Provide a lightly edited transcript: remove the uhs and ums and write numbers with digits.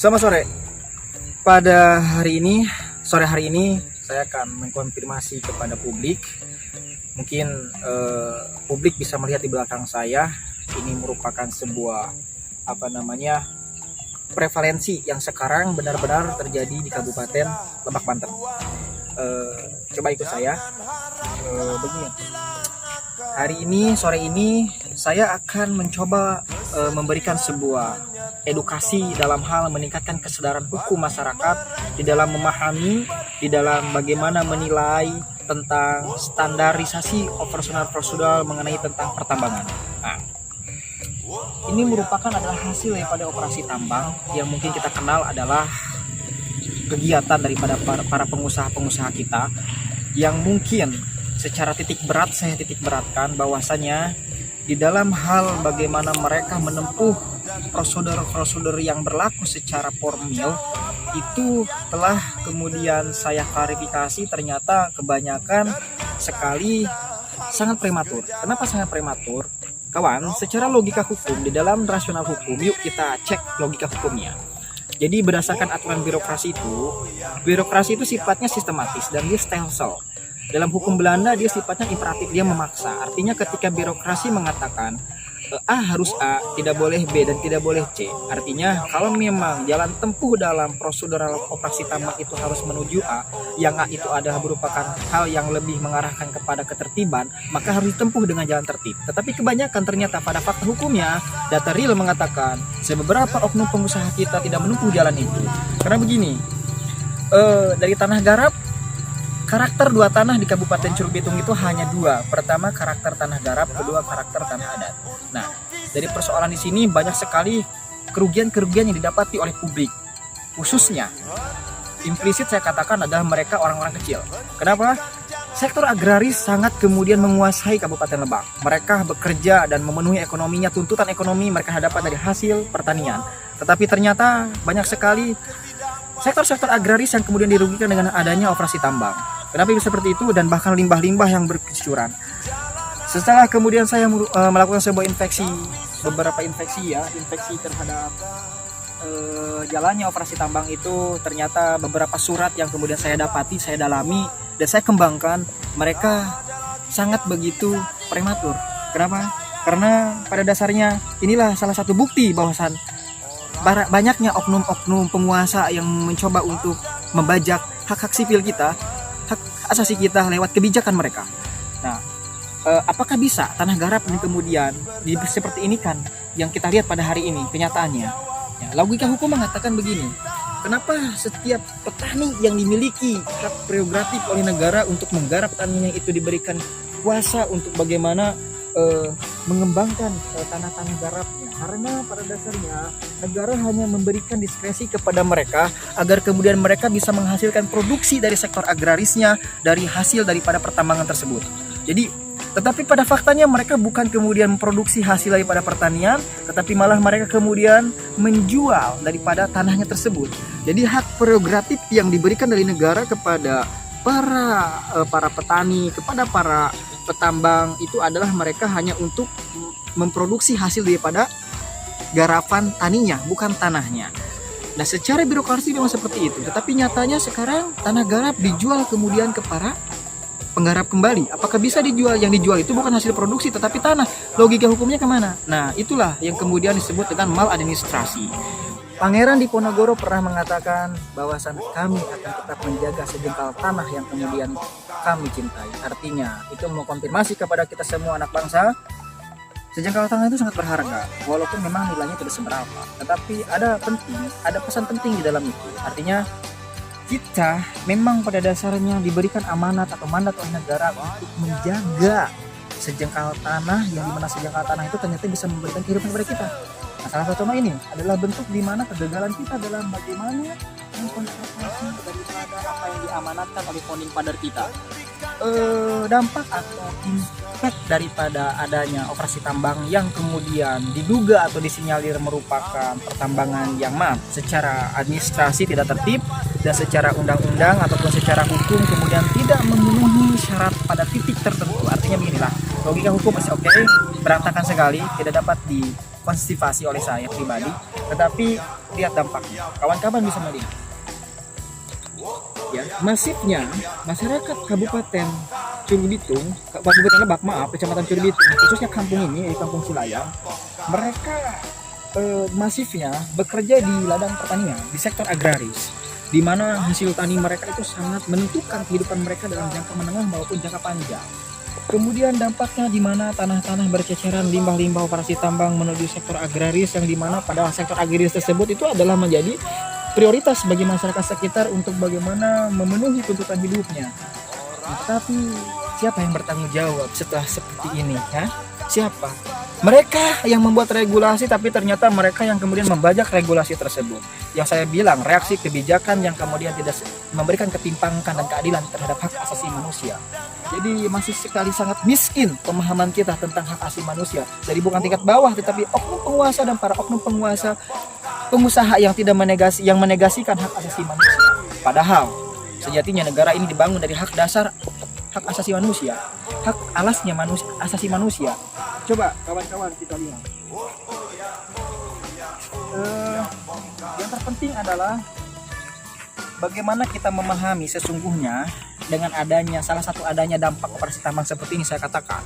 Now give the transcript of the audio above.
Selamat sore. Pada sore hari ini saya akan mengkonfirmasi kepada publik. Mungkin publik bisa melihat di belakang saya, ini merupakan sebuah prevalensi yang sekarang benar-benar terjadi di Kabupaten Lebak Banten. Coba ikut saya. Begini. Hari ini, sore ini, saya akan mencoba memberikan sebuah edukasi dalam hal meningkatkan kesadaran hukum masyarakat di dalam memahami, di dalam bagaimana menilai tentang standarisasi operasional prosedural mengenai tentang pertambangan. Nah, ini merupakan adalah hasil daripada operasi tambang yang mungkin kita kenal adalah kegiatan daripada para pengusaha-pengusaha kita yang mungkin secara saya titik beratkan bahwasanya di dalam hal bagaimana mereka menempuh prosedur yang berlaku secara formil itu telah kemudian saya klarifikasi ternyata kebanyakan sekali sangat prematur. Kenapa sangat prematur? Kawan, secara logika hukum di dalam rasional hukum, yuk kita cek logika hukumnya. Jadi berdasarkan aturan birokrasi itu sifatnya sistematis dan dia stelsel. Dalam hukum Belanda dia sifatnya imperatif, dia memaksa. Artinya ketika birokrasi mengatakan A harus A, tidak boleh B dan tidak boleh C. Artinya kalau memang jalan tempuh dalam prosedural operasi tambang itu harus menuju A, yang A itu adalah merupakan hal yang lebih mengarahkan kepada ketertiban, maka harus ditempuh dengan jalan tertib. Tetapi kebanyakan ternyata pada fakta hukumnya, data real mengatakan beberapa oknum pengusaha kita tidak menempuh jalan itu. Karena begini, dari tanah garap, karakter dua tanah di Kabupaten Curug Bitung itu hanya dua. Pertama karakter tanah garap, kedua karakter tanah adat. Nah, dari persoalan di sini banyak sekali kerugian-kerugian yang didapati oleh publik. Khususnya, implisit saya katakan adalah mereka orang-orang kecil. Kenapa? Sektor agraris sangat kemudian menguasai Kabupaten Lebak. Mereka bekerja dan memenuhi ekonominya, tuntutan ekonomi mereka dapat dari hasil pertanian. Tetapi ternyata banyak sekali sektor-sektor agraris yang kemudian dirugikan dengan adanya operasi tambang. Kenapa bisa seperti itu? Dan bahkan limbah-limbah yang berkecucuran. Setelah kemudian saya melakukan sebuah beberapa infeksi terhadap jalannya operasi tambang itu, ternyata beberapa surat yang kemudian saya dapati, saya dalami, dan saya kembangkan, mereka sangat begitu prematur. Kenapa? Karena pada dasarnya inilah salah satu bukti bahwasan banyaknya oknum-oknum penguasa yang mencoba untuk membajak hak-hak sipil kita, hak asasi kita lewat kebijakan mereka. Nah, apakah bisa tanah garap ini kemudian seperti ini kan yang kita lihat pada hari ini kenyataannya? Ya, logika hukum mengatakan begini. Kenapa setiap petani yang dimiliki hak prerogatif oleh negara untuk menggarap taninya itu diberikan kuasa untuk bagaimana mengembangkan tanah-tanah garapnya? Karena pada dasarnya negara hanya memberikan diskresi kepada mereka agar kemudian mereka bisa menghasilkan produksi dari sektor agrarisnya dari hasil daripada pertambangan tersebut. Jadi, tetapi pada faktanya mereka bukan kemudian memproduksi hasil daripada pertanian, tetapi malah mereka kemudian menjual daripada tanahnya tersebut. Jadi hak prerogatif yang diberikan dari negara kepada para petani, kepada para petambang itu adalah mereka hanya untuk memproduksi hasil daripada garapan taninya, bukan tanahnya. Nah, secara birokrasi memang seperti itu, tetapi nyatanya sekarang tanah garap dijual kemudian ke para penggarap kembali. Apakah bisa dijual? Yang dijual itu bukan hasil produksi tetapi tanah. Logika hukumnya kemana? Nah, itulah yang kemudian disebut dengan maladministrasi. Pangeran Diponegoro pernah mengatakan bahwasan kami akan tetap menjaga sejengkal tanah yang kemudian kami cintai. Artinya, itu mengkonfirmasi kepada kita semua anak bangsa, sejengkal tanah itu sangat berharga, walaupun memang nilainya tidak seberapa. Tetapi ada pesan penting di dalam itu. Artinya, kita memang pada dasarnya diberikan amanat atau mandat oleh negara untuk menjaga sejengkal tanah, yang dimana sejengkal tanah itu ternyata bisa memberikan kehidupan kepada kita. Nah, salah satu contoh ini adalah bentuk di mana kegagalan kita dalam bagaimana mengkonservasi daripada apa yang diamanatkan oleh founding father kita. Dampak atau impact daripada adanya operasi tambang yang kemudian diduga atau disinyalir merupakan pertambangan yang secara administrasi tidak tertib dan secara undang-undang ataupun secara hukum kemudian tidak memenuhi syarat pada titik tertentu. Artinya beginilah, logika hukum masih oke, berantakan sekali, tidak dapat dikonservasi oleh saya pribadi. Tetapi lihat dampaknya, kawan-kawan bisa melihat ya, masifnya masyarakat Kabupaten Curug Bitung, Kabupaten Lebak, maaf, Kecamatan Curug Bitung, khususnya kampung ini, di Kampung Silayang, mereka masifnya bekerja di ladang pertanian, di sektor agraris, di mana hasil tani mereka itu sangat menentukan kehidupan mereka dalam jangka menengah maupun jangka panjang. Kemudian dampaknya di mana tanah-tanah berceceran, limbah-limbah operasi tambang menuju sektor agraris, yang di mana pada sektor agraris tersebut itu adalah menjadi prioritas bagi masyarakat sekitar untuk bagaimana memenuhi tuntutan hidupnya. Tapi siapa yang bertanggung jawab setelah seperti ini, ya? Siapa? Mereka yang membuat regulasi, tapi ternyata mereka yang kemudian membajak regulasi tersebut. Yang saya bilang, reaksi kebijakan yang kemudian tidak memberikan ketimpangan dan keadilan terhadap hak asasi manusia. Jadi masih sekali sangat miskin pemahaman kita tentang hak asasi manusia. Jadi bukan tingkat bawah, tetapi oknum penguasa dan para oknum penguasa, pengusaha yang tidak menegasikan hak asasi manusia. Padahal sejatinya negara ini dibangun dari hak dasar, hak asasi manusia, hak alasnya manusia, asasi manusia. Coba kawan-kawan kita lihat. Yang terpenting adalah bagaimana kita memahami sesungguhnya dengan adanya salah satu adanya dampak operasi tambang seperti ini saya katakan.